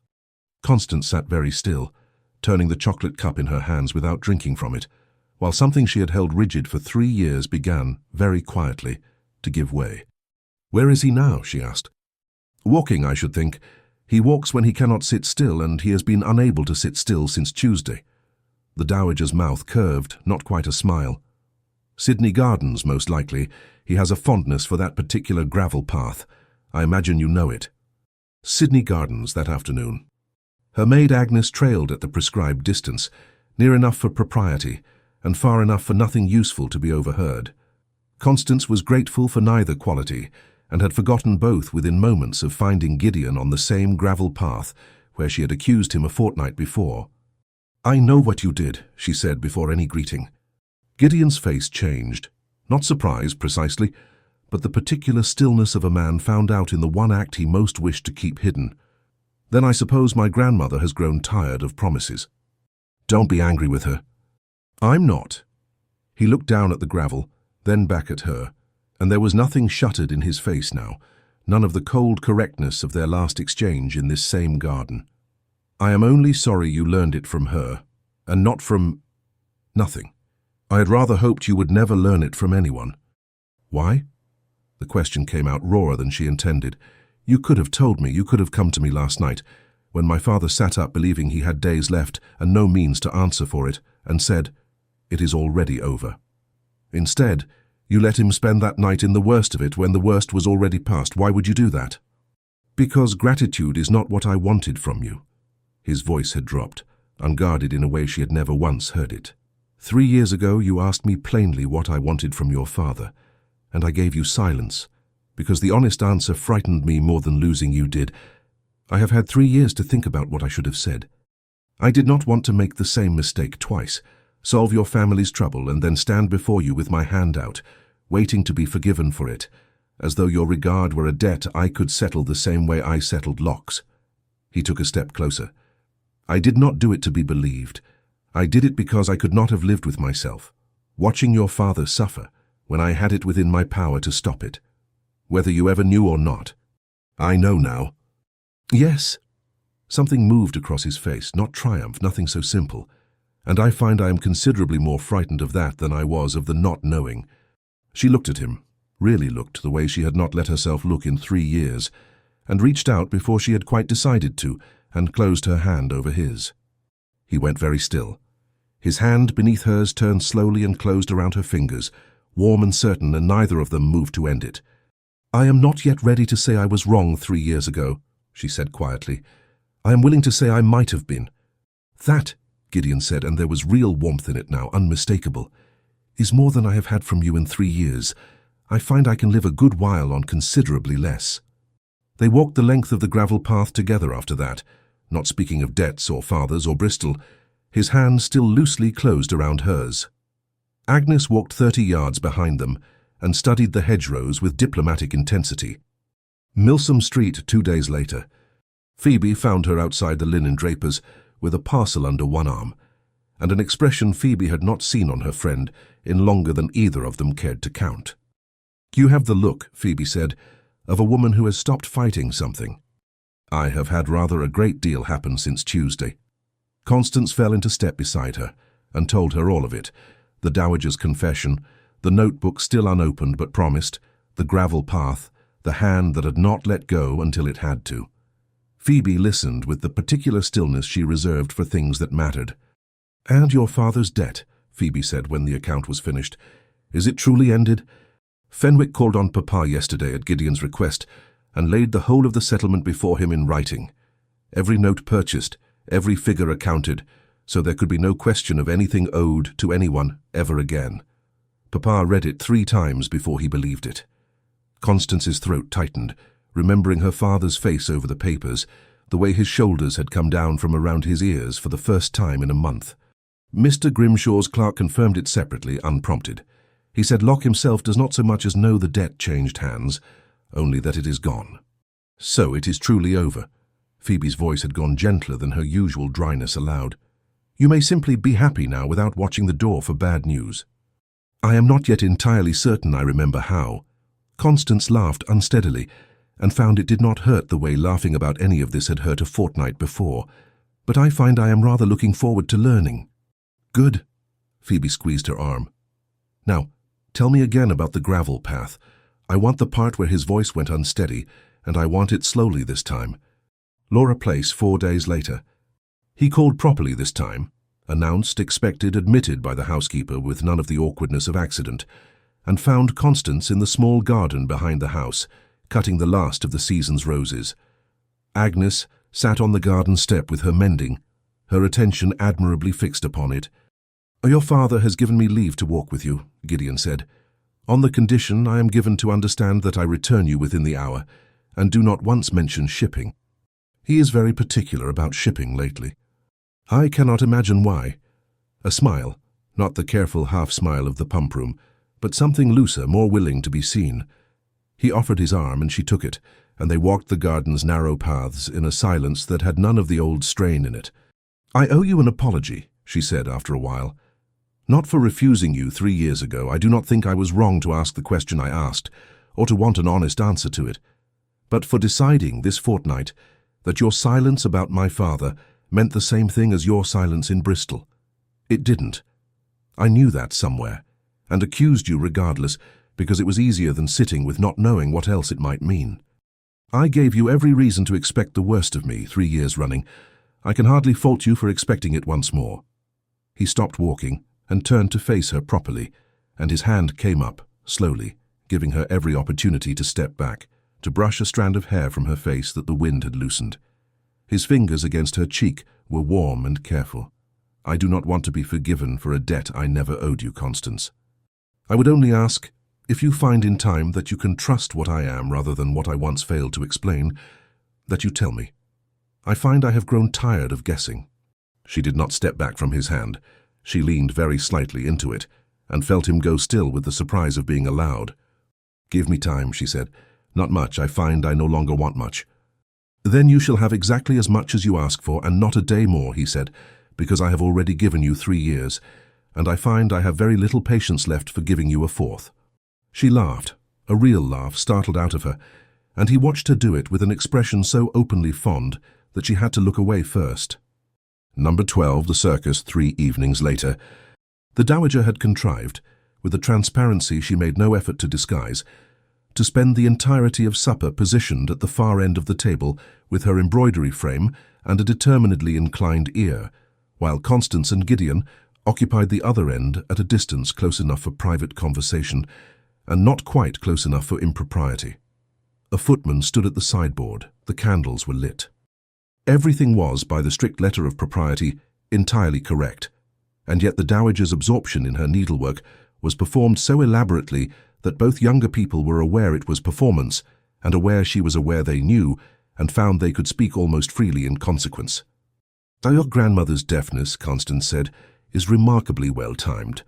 Constance sat very still, turning the chocolate cup in her hands without drinking from it, while something she had held rigid for 3 years began, very quietly, to give way. "Where is he now?" she asked. "Walking, I should think. He walks when he cannot sit still, and he has been unable to sit still since Tuesday." The dowager's mouth curved, not quite a smile. "Sydney Gardens, most likely. He has a fondness for that particular gravel path. I imagine you know it." Sydney Gardens that afternoon. Her maid Agnes trailed at the prescribed distance, near enough for propriety, and far enough for nothing useful to be overheard. Constance was grateful for neither quality, and had forgotten both within moments of finding Gideon on the same gravel path where she had accused him a fortnight before. "I know what you did," she said before any greeting. Gideon's face changed, not surprise precisely, but the particular stillness of a man found out in the one act he most wished to keep hidden. "Then I suppose my grandmother has grown tired of promises." "Don't be angry with her." "I'm not." He looked down at the gravel, then back at her, and there was nothing shuttered in his face now, none of the cold correctness of their last exchange in this same garden. "I am only sorry you learned it from her, and not from nothing. I had rather hoped you would never learn it from anyone." "Why?" The question came out rawer than she intended. "You could have told me, you could have come to me last night, when my father sat up believing he had days left and no means to answer for it, and said, 'It is already over.' Instead, you let him spend that night in the worst of it when the worst was already past. Why would you do that?" "Because gratitude is not what I wanted from you." His voice had dropped, unguarded in a way she had never once heard it. 3 years ago you asked me plainly what I wanted from your father, and I gave you silence, because the honest answer frightened me more than losing you did. I have had 3 years to think about what I should have said. I did not want to make the same mistake twice, solve your family's trouble and then stand before you with my hand out, waiting to be forgiven for it, as though your regard were a debt I could settle the same way I settled Locke's." He took a step closer. "I did not do it to be believed. I did it because I could not have lived with myself, watching your father suffer, when I had it within my power to stop it. Whether you ever knew or not. I know now." "Yes." Something moved across his face, not triumph, nothing so simple. "And I find I am considerably more frightened of that than I was of the not knowing." She looked at him, really looked the way she had not let herself look in 3 years, and reached out before she had quite decided to, and closed her hand over his. He went very still. His hand beneath hers turned slowly and closed around her fingers, warm and certain, and neither of them moved to end it. "I am not yet ready to say I was wrong 3 years ago," she said quietly. "I am willing to say I might have been." "That," Gideon said, and there was real warmth in it now, unmistakable, "is more than I have had from you in 3 years. I find I can live a good while on considerably less." They walked the length of the gravel path together after that, not speaking of debts or fathers or Bristol, his hand still loosely closed around hers. Agnes walked 30 yards behind them and studied the hedgerows with diplomatic intensity. Milsom Street 2 days later. Phoebe found her outside the linen draper's with a parcel under one arm, and an expression Phoebe had not seen on her friend in longer than either of them cared to count. "You have the look," Phoebe said, "of a woman who has stopped fighting something." I have had rather a great deal happen since Tuesday. Constance fell into step beside her and told her all of it. The Dowager's confession, the notebook still unopened but promised, the gravel path, the hand that had not let go until it had to. Phoebe listened with the particular stillness she reserved for things that mattered. "And your father's debt," Phoebe said when the account was finished. "Is it truly ended? Fenwick called on Papa yesterday at Gideon's request and laid the whole of the settlement before him in writing. Every note purchased, every figure accounted, so there could be no question of anything owed to anyone ever again. Papa read it 3 times before he believed it." Constance's throat tightened, remembering her father's face over the papers, the way his shoulders had come down from around his ears for the first time in a month. Mr. Grimshaw's clerk confirmed it separately, unprompted. He said Locke himself does not so much as know the debt changed hands, only that it is gone. "So it is truly over." Phoebe's voice had gone gentler than her usual dryness allowed. "You may simply be happy now without watching the door for bad news." "I am not yet entirely certain I remember how." Constance laughed unsteadily and found it did not hurt the way laughing about any of this had hurt a fortnight before. "But I find I am rather looking forward to learning." "Good." Phoebe squeezed her arm. "Now, tell me again about the gravel path. I want the part where his voice went unsteady, and I want it slowly this time." Laura Place, 4 days later. He called properly this time, announced, expected, admitted by the housekeeper with none of the awkwardness of accident, and found Constance in the small garden behind the house, cutting the last of the season's roses. Agnes sat on the garden step with her mending, her attention admirably fixed upon it. "Your father has given me leave to walk with you," Gideon said. "On the condition I am given to understand that I return you within the hour, and do not once mention shipping. He is very particular about shipping lately. I cannot imagine why." A smile, not the careful half-smile of the pump room, but something looser, more willing to be seen. He offered his arm and she took it, and they walked the garden's narrow paths in a silence that had none of the old strain in it. "I owe you an apology," she said after a while. "Not for refusing you 3 years ago. I do not think I was wrong to ask the question I asked, or to want an honest answer to it. But for deciding this fortnight that your silence about my father meant the same thing as your silence in Bristol. It didn't. I knew that somewhere, and accused you regardless, because it was easier than sitting with not knowing what else it might mean. I gave you every reason to expect the worst of me 3 years running. I can hardly fault you for expecting it once more." He stopped walking and turned to face her properly, and his hand came up, slowly, giving her every opportunity to step back, to brush a strand of hair from her face that the wind had loosened. His fingers against her cheek were warm and careful. "I do not want to be forgiven for a debt I never owed you, Constance. I would only ask, if you find in time that you can trust what I am rather than what I once failed to explain, that you tell me. I find I have grown tired of guessing." She did not step back from his hand. She leaned very slightly into it, and felt him go still with the surprise of being allowed. "Give me time," she said. "Not much. I find I no longer want much." "Then you shall have exactly as much as you ask for, and not a day more," he said, "because I have already given you 3 years, and I find I have very little patience left for giving you a 4th. She laughed, a real laugh startled out of her, and he watched her do it with an expression so openly fond that she had to look away first. Number 12, the circus, 3 evenings later. The Dowager had contrived, with a transparency she made no effort to disguise, to spend the entirety of supper positioned at the far end of the table with her embroidery frame and a determinedly inclined ear, while Constance and Gideon occupied the other end at a distance close enough for private conversation, and not quite close enough for impropriety. A footman stood at the sideboard. The candles were lit. Everything was, by the strict letter of propriety, entirely correct, and yet the Dowager's absorption in her needlework was performed so elaborately that both younger people were aware it was performance, and aware she was aware they knew, and found they could speak almost freely in consequence. "Your grandmother's deafness," Constance said, "is remarkably well timed.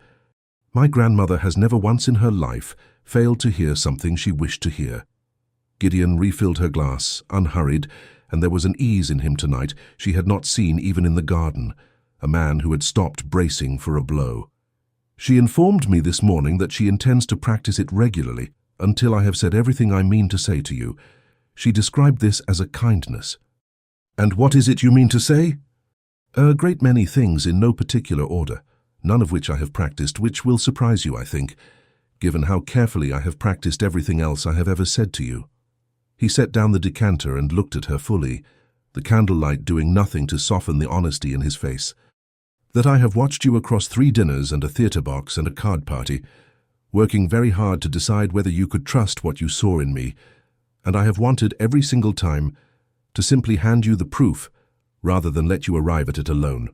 My grandmother has never once in her life failed to hear something she wished to hear." Gideon refilled her glass, unhurried, and there was an ease in him tonight she had not seen even in the garden, a man who had stopped bracing for a blow. "She informed me this morning that she intends to practice it regularly until I have said everything I mean to say to you. She described this as a kindness, "And what is it you mean to say?" "A great many things in no particular order, none of which I have practiced, which will surprise you, I think, given how carefully I have practiced everything else I have ever said to you." He set down the decanter and looked at her fully, the candlelight doing nothing to soften the honesty in his face. "That I have watched you across 3 dinners and a theatre box and a card party, working very hard to decide whether you could trust what you saw in me, and I have wanted every single time to simply hand you the proof rather than let you arrive at it alone.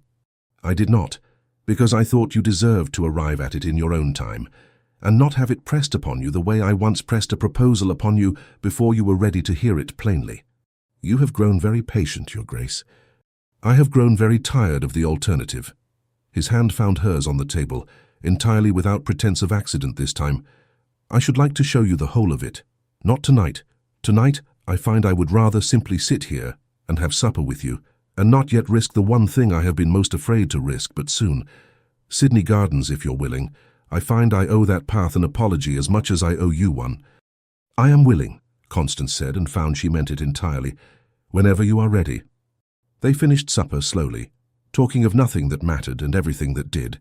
I did not, because I thought you deserved to arrive at it in your own time, and not have it pressed upon you the way I once pressed a proposal upon you before you were ready to hear it plainly. You have grown very patient, Your Grace. I have grown very tired of the alternative." His hand found hers on the table, entirely without pretense of accident this time. "I should like to show you the whole of it. Not tonight. Tonight, I find I would rather simply sit here and have supper with you, and not yet risk the one thing I have been most afraid to risk, but soon. Sydney Gardens, if you're willing. I find I owe that path an apology as much as I owe you one." "I am willing," Constance said, and found she meant it entirely. "Whenever you are ready." They finished supper slowly, talking of nothing that mattered and everything that did.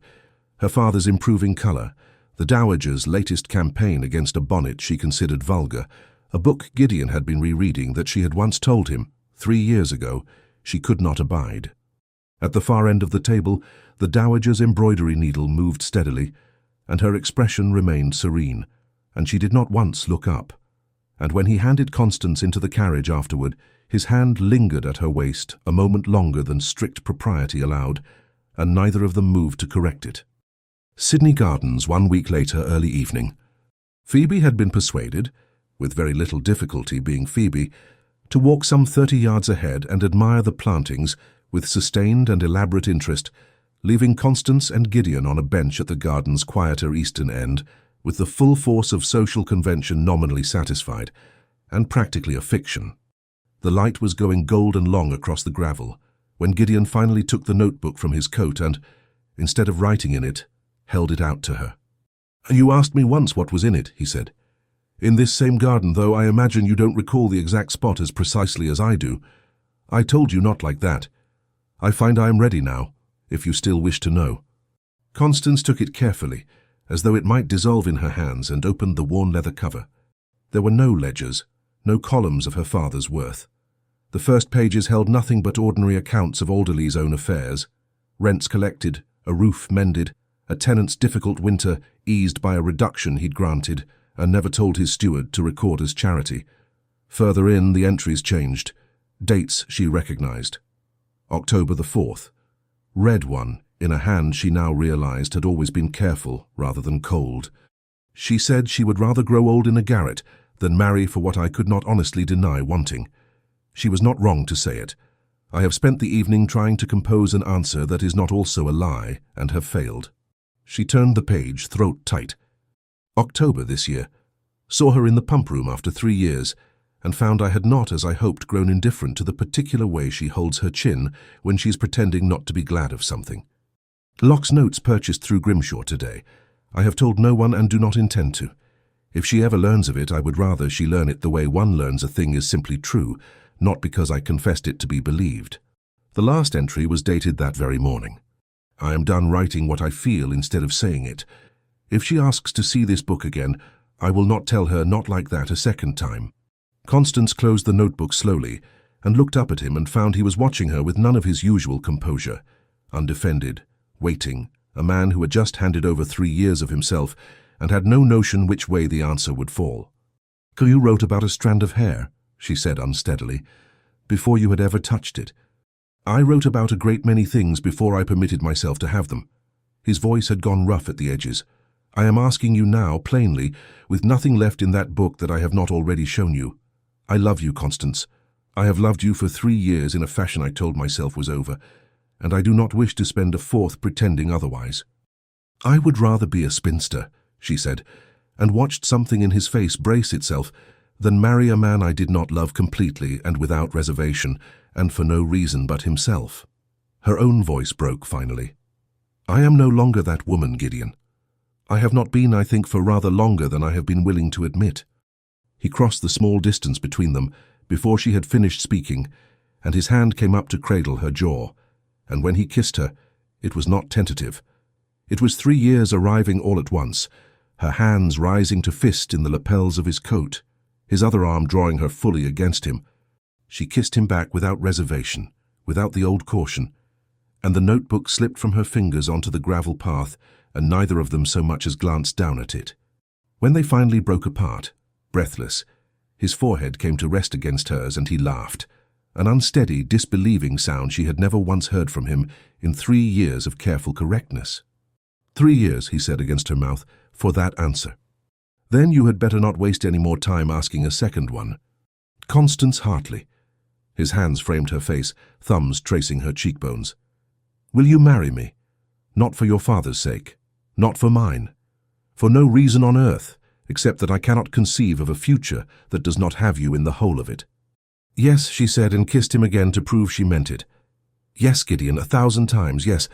Her father's improving colour, the Dowager's latest campaign against a bonnet she considered vulgar, a book Gideon had been rereading that she had once told him, 3 years ago, she could not abide. At the far end of the table, the Dowager's embroidery needle moved steadily, and her expression remained serene, and she did not once look up. And when he handed Constance into the carriage afterward, his hand lingered at her waist a moment longer than strict propriety allowed, and neither of them moved to correct it. Sydney Gardens, 1 week later, early evening. Phoebe had been persuaded, with very little difficulty being Phoebe, to walk some 30 yards ahead and admire the plantings with sustained and elaborate interest, leaving Constance and Gideon on a bench at the garden's quieter eastern end, with the full force of social convention nominally satisfied, and practically a fiction. The light was going golden long across the gravel, when Gideon finally took the notebook from his coat and, instead of writing in it, held it out to her. "You asked me once what was in it," he said. "In this same garden, though I imagine you don't recall the exact spot as precisely as I do. I told you not like that. I find I am ready now, if you still wish to know." Constance took it carefully, as though it might dissolve in her hands, and opened the worn leather cover. There were no ledgers, no columns of her father's worth. The first pages held nothing but ordinary accounts of Alderleigh's own affairs: rents collected, a roof mended, a tenant's difficult winter eased by a reduction he'd granted and never told his steward to record as charity. Further in, the entries changed. Dates she recognized. October the 4th. Red one, in a hand she now realized had always been careful rather than cold. She said she would rather grow old in a garret than marry for what I could not honestly deny wanting. She was not wrong to say it. I have spent the evening trying to compose an answer that is not also a lie, and have failed. She turned the page, throat tight. October this year. Saw her in the pump room after 3 years, and found I had not, as I hoped, grown indifferent to the particular way she holds her chin when she's pretending not to be glad of something. Locke's notes purchased through Grimshaw today. I have told no one and do not intend to. If she ever learns of it, I would rather she learn it the way one learns a thing is simply true, not because I confessed it to be believed. The last entry was dated that very morning. I am done writing what I feel instead of saying it. If she asks to see this book again, I will not tell her not like that a second time. Constance closed the notebook slowly and looked up at him and found he was watching her with none of his usual composure. Undefended, waiting, a man who had just handed over 3 years of himself and had no notion which way the answer would fall. "You wrote about a strand of hair," she said unsteadily, "before you had ever touched it." "I wrote about a great many things before I permitted myself to have them." His voice had gone rough at the edges. "I am asking you now, plainly, with nothing left in that book that I have not already shown you. I love you, Constance. I have loved you for 3 years in a fashion I told myself was over, and I do not wish to spend a 4th pretending otherwise." "I would rather be a spinster," she said, and watched something in his face brace itself, than marry a man I did not love completely and without reservation, and for no reason but himself. Her own voice broke finally. "I am no longer that woman, Gideon. I have not been, I think, for rather longer than I have been willing to admit." He crossed the small distance between them before she had finished speaking, and his hand came up to cradle her jaw, and when he kissed her, it was not tentative. It was 3 years arriving all at once, her hands rising to fist in the lapels of his coat, his other arm drawing her fully against him. She kissed him back without reservation, without the old caution, and the notebook slipped from her fingers onto the gravel path, and neither of them so much as glanced down at it. When they finally broke apart, breathless, his forehead came to rest against hers and he laughed, an unsteady, disbelieving sound she had never once heard from him in 3 years of careful correctness. 3 years, he said against her mouth, for that answer. Then you had better not waste any more time asking a second one. Constance Hartley. His hands framed her face, thumbs tracing her cheekbones. Will you marry me? Not for your father's sake, not for mine. For no reason on earth, except that I cannot conceive of a future that does not have you in the whole of it. Yes, she said, and kissed him again to prove she meant it. Yes, Gideon, 1,000 times, yes.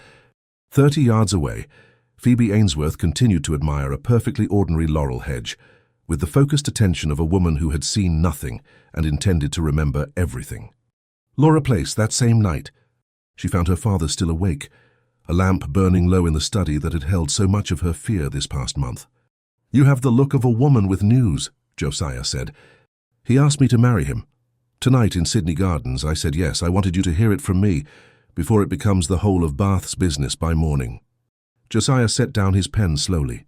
30 yards away, Phoebe Ainsworth continued to admire a perfectly ordinary laurel hedge, with the focused attention of a woman who had seen nothing and intended to remember everything. Laura Place, that same night. She found her father still awake, a lamp burning low in the study that had held so much of her fear this past month. You have the look of a woman with news, Josiah said. He asked me to marry him. Tonight in Sydney Gardens, I said yes. I wanted you to hear it from me before it becomes the whole of Bath's business by morning. Josiah set down his pen slowly.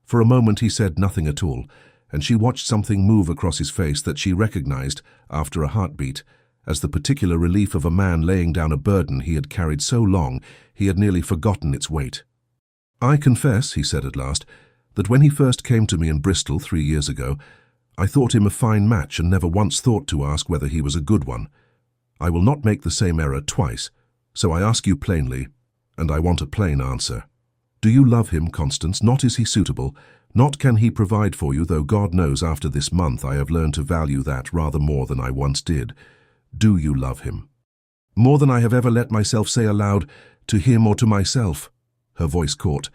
For a moment he said nothing at all, and she watched something move across his face that she recognized, after a heartbeat, as the particular relief of a man laying down a burden he had carried so long he had nearly forgotten its weight. I confess, he said at last, that when he first came to me in Bristol 3 years ago, I thought him a fine match and never once thought to ask whether he was a good one. I will not make the same error twice, so I ask you plainly, and I want a plain answer. Do you love him, Constance? Not is he suitable, not can he provide for you, though God knows after this month I have learned to value that rather more than I once did. Do you love him? More than I have ever let myself say aloud, to him or to myself. Her voice caught.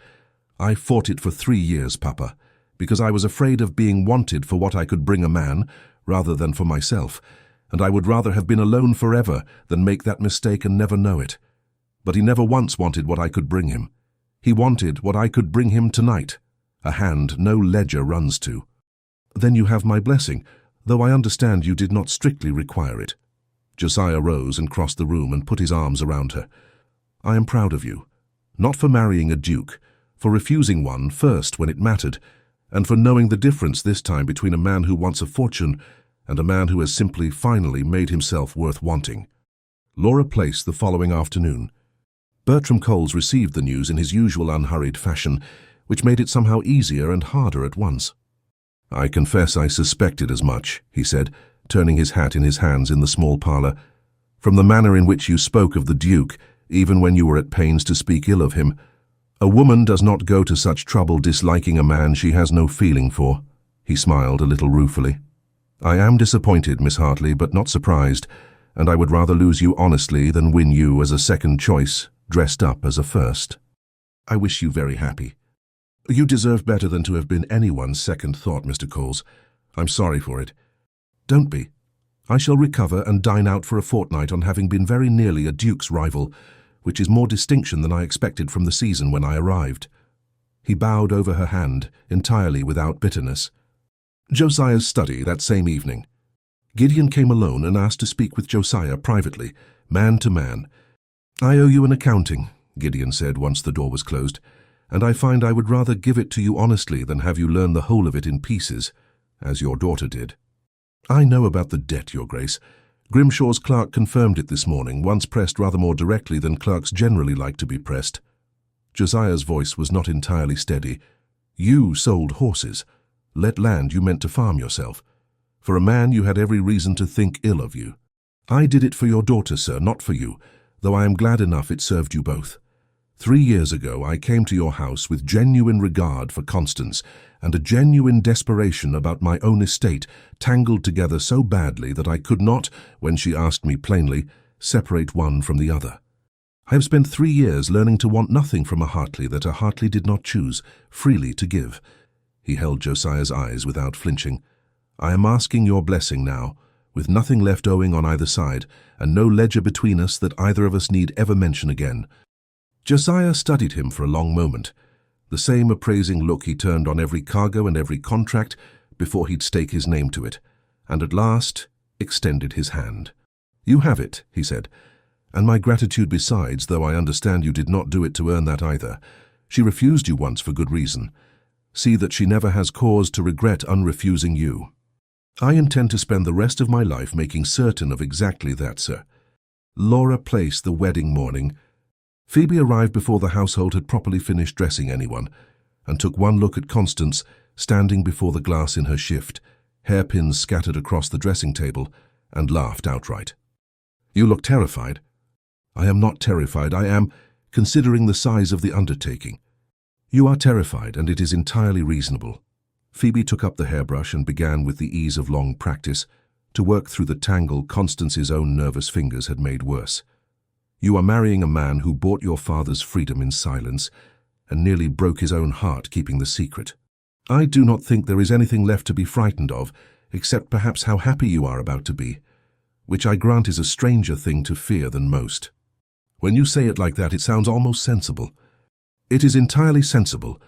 I fought it for 3 years, Papa, because I was afraid of being wanted for what I could bring a man, rather than for myself, and I would rather have been alone forever than make that mistake and never know it. But he never once wanted what I could bring him. He wanted what I could bring him tonight, a hand no ledger runs to. Then you have my blessing, though I understand you did not strictly require it. Josiah rose and crossed the room and put his arms around her. I am proud of you, not for marrying a duke, for refusing one first when it mattered, and for knowing the difference this time between a man who wants a fortune and a man who has simply finally made himself worth wanting. Laura Place the following afternoon. Bertram Coles received the news in his usual unhurried fashion, which made it somehow easier and harder at once. I confess I suspected as much, he said, turning his hat in his hands in the small parlour. From the manner in which you spoke of the Duke, even when you were at pains to speak ill of him. A woman does not go to such trouble disliking a man she has no feeling for. He smiled a little ruefully. I am disappointed, Miss Hartley, but not surprised, and I would rather lose you honestly than win you as a second choice, dressed up as a first. I wish you very happy. You deserve better than to have been anyone's second thought, Mr. Coles. I'm sorry for it. Don't be. I shall recover and dine out for a fortnight on having been very nearly a duke's rival, which is more distinction than I expected from the season when I arrived. He bowed over her hand, entirely without bitterness. Josiah's study that same evening. Gideon came alone and asked to speak with Josiah privately, man to man. I owe you an accounting, Gideon said once the door was closed, and I find I would rather give it to you honestly than have you learn the whole of it in pieces, as your daughter did. I know about the debt, Your Grace. Grimshaw's clerk confirmed it this morning, once pressed rather more directly than clerks generally like to be pressed. Josiah's voice was not entirely steady. You sold horses. Let land you meant to farm yourself. For a man you had every reason to think ill of you. I did it for your daughter, sir, not for you, though I am glad enough it served you both. 3 years ago I came to your house with genuine regard for Constance and a genuine desperation about my own estate, tangled together so badly that I could not, when she asked me plainly, separate one from the other. I have spent 3 years learning to want nothing from a Hartley that a Hartley did not choose freely to give. He held Josiah's eyes without flinching. I am asking your blessing now, with nothing left owing on either side, and no ledger between us that either of us need ever mention again. Josiah studied him for a long moment, the same appraising look he turned on every cargo and every contract before he'd stake his name to it, and at last extended his hand. "You have it," he said, "and my gratitude besides, though I understand you did not do it to earn that either. She refused you once for good reason. See that she never has cause to regret unrefusing you." "I intend to spend the rest of my life making certain of exactly that, sir." Laura Place, the wedding morning. Phoebe arrived before the household had properly finished dressing anyone, and took one look at Constance, standing before the glass in her shift, hairpins scattered across the dressing table, and laughed outright. "You look terrified." "I am not terrified. I am, considering the size of the undertaking." "You are terrified, and it is entirely reasonable." Phoebe took up the hairbrush and began, with the ease of long practice, to work through the tangle Constance's own nervous fingers had made worse. "You are marrying a man who bought your father's freedom in silence, and nearly broke his own heart keeping the secret. I do not think there is anything left to be frightened of, except perhaps how happy you are about to be, which I grant is a stranger thing to fear than most." "When you say it like that, it sounds almost sensible." "It is entirely sensible.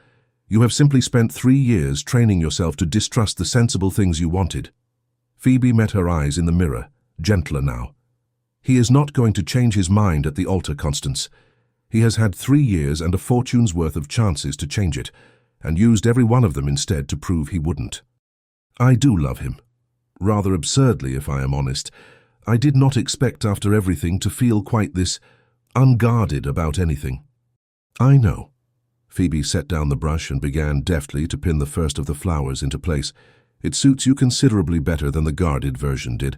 You have simply spent 3 years training yourself to distrust the sensible things you wanted." Phoebe met her eyes in the mirror, gentler now. "He is not going to change his mind at the altar, Constance. He has had 3 years and a fortune's worth of chances to change it, and used every one of them instead to prove he wouldn't. I do love him. Rather absurdly, if I am honest. I did not expect after everything to feel quite this unguarded about anything." "I know." Phoebe set down the brush and began deftly to pin the first of the flowers into place. "It suits you considerably better than the guarded version did.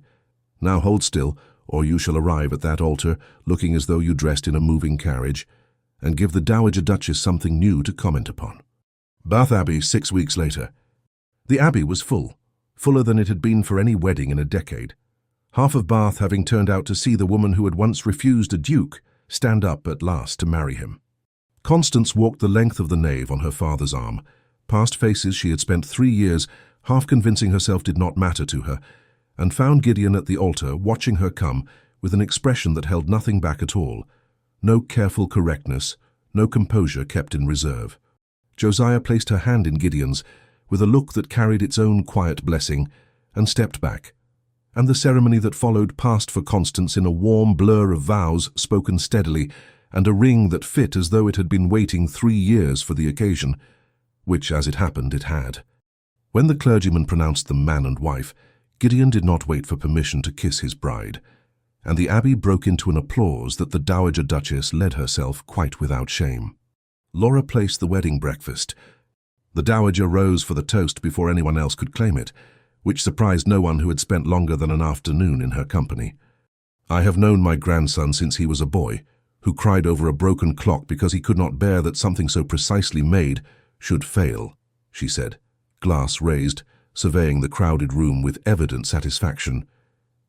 Now hold still, or you shall arrive at that altar looking as though you dressed in a moving carriage, and give the Dowager Duchess something new to comment upon." Bath Abbey, 6 weeks later. The Abbey was full, fuller than it had been for any wedding in a decade. Half of Bath having turned out to see the woman who had once refused a duke stand up at last to marry him. Constance walked the length of the nave on her father's arm, past faces she had spent 3 years half convincing herself did not matter to her, and found Gideon at the altar watching her come with an expression that held nothing back at all, no careful correctness, no composure kept in reserve. Josiah placed her hand in Gideon's with a look that carried its own quiet blessing, and stepped back, and the ceremony that followed passed for Constance in a warm blur of vows spoken steadily, and a ring that fit as though it had been waiting 3 years for the occasion, which, as it happened, it had. When the clergyman pronounced them man and wife, Gideon did not wait for permission to kiss his bride, and the Abbey broke into an applause that the Dowager Duchess led herself quite without shame. Laura placed the wedding breakfast. The Dowager rose for the toast before anyone else could claim it, which surprised no one who had spent longer than an afternoon in her company. "I have known my grandson since he was a boy, who cried over a broken clock because he could not bear that something so precisely made should fail," she said, glass raised, surveying the crowded room with evident satisfaction.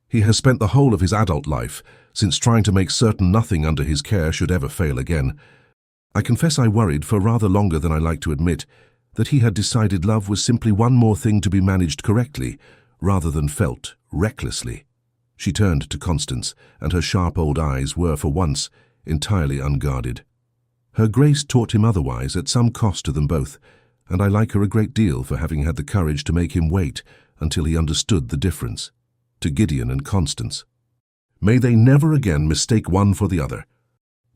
"He has spent the whole of his adult life since trying to make certain nothing under his care should ever fail again. I confess I worried for rather longer than I like to admit that he had decided love was simply one more thing to be managed correctly, rather than felt recklessly." She turned to Constance, and her sharp old eyes were, for once, entirely unguarded. "Her Grace taught him otherwise at some cost to them both, and I like her a great deal for having had the courage to make him wait until he understood the difference." To Gideon and Constance. "May they never again mistake one for the other."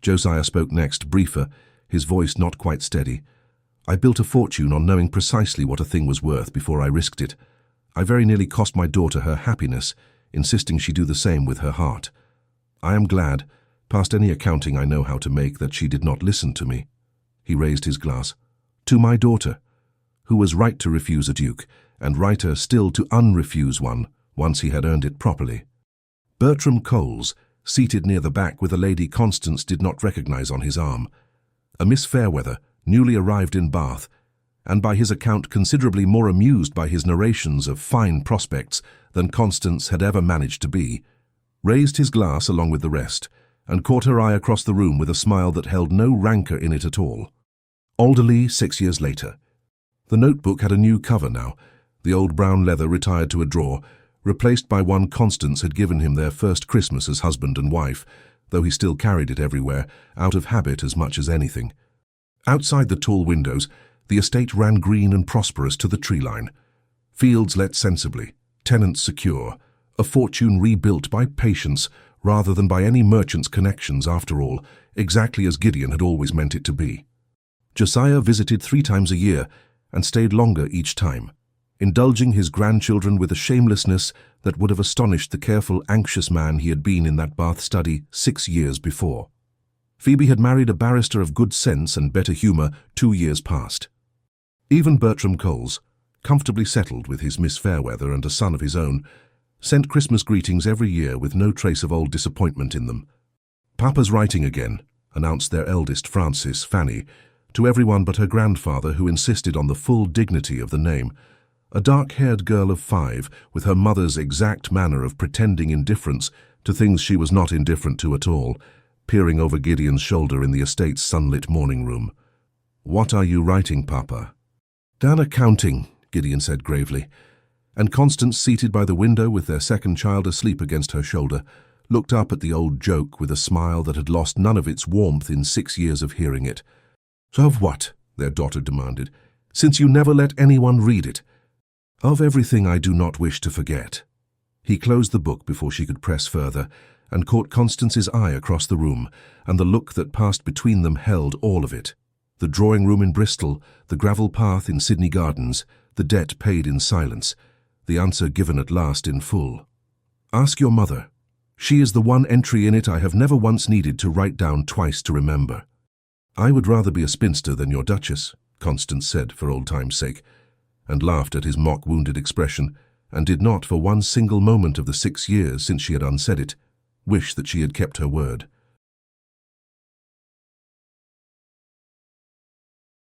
Josiah spoke next, briefer, his voice not quite steady. "I built a fortune on knowing precisely what a thing was worth before I risked it. I very nearly cost my daughter her happiness, insisting she do the same with her heart. I am glad, past any accounting I know how to make, that she did not listen to me." He raised his glass. "To my daughter, who was right to refuse a duke, and righter still to unrefuse one, once he had earned it properly." Bertram Coles, seated near the back with a lady Constance did not recognize on his arm. A Miss Fairweather, newly arrived in Bath, and by his account considerably more amused by his narrations of fine prospects than Constance had ever managed to be, raised his glass along with the rest, and caught her eye across the room with a smile that held no rancour in it at all. Alderleigh, 6 years later. The notebook had a new cover now, the old brown leather retired to a drawer, replaced by one Constance had given him their first Christmas as husband and wife, though he still carried it everywhere, out of habit as much as anything. Outside the tall windows, the estate ran green and prosperous to the tree line. Fields let sensibly, tenants secure, a fortune rebuilt by patience rather than by any merchant's connections after all, exactly as Gideon had always meant it to be. Josiah visited 3 times a year and stayed longer each time, indulging his grandchildren with a shamelessness that would have astonished the careful, anxious man he had been in that Bath study 6 years before. Phoebe had married a barrister of good sense and better humour 2 years past. Even Bertram Coles, comfortably settled with his Miss Fairweather and a son of his own, sent Christmas greetings every year with no trace of old disappointment in them. "Papa's writing again," announced their eldest, Frances, Fanny, to everyone but her grandfather, who insisted on the full dignity of the name. A dark-haired girl of 5, with her mother's exact manner of pretending indifference to things she was not indifferent to at all, peering over Gideon's shoulder in the estate's sunlit morning room. "What are you writing, Papa?" "Down accounting," Gideon said gravely, and Constance, seated by the window with their second child asleep against her shoulder, looked up at the old joke with a smile that had lost none of its warmth in 6 years of hearing it. "Of what?" their daughter demanded, "since you never let anyone read it." "Of everything I do not wish to forget." He closed the book before she could press further, and caught Constance's eye across the room, and the look that passed between them held all of it. The drawing-room in Bristol, the gravel path in Sydney Gardens, the debt paid in silence, the answer given at last in full. "Ask your mother. She is the one entry in it I have never once needed to write down twice to remember." "I would rather be a spinster than your Duchess," Constance said for old time's sake, and laughed at his mock-wounded expression, and did not, for one single moment of the 6 years since she had unsaid it, wish that she had kept her word.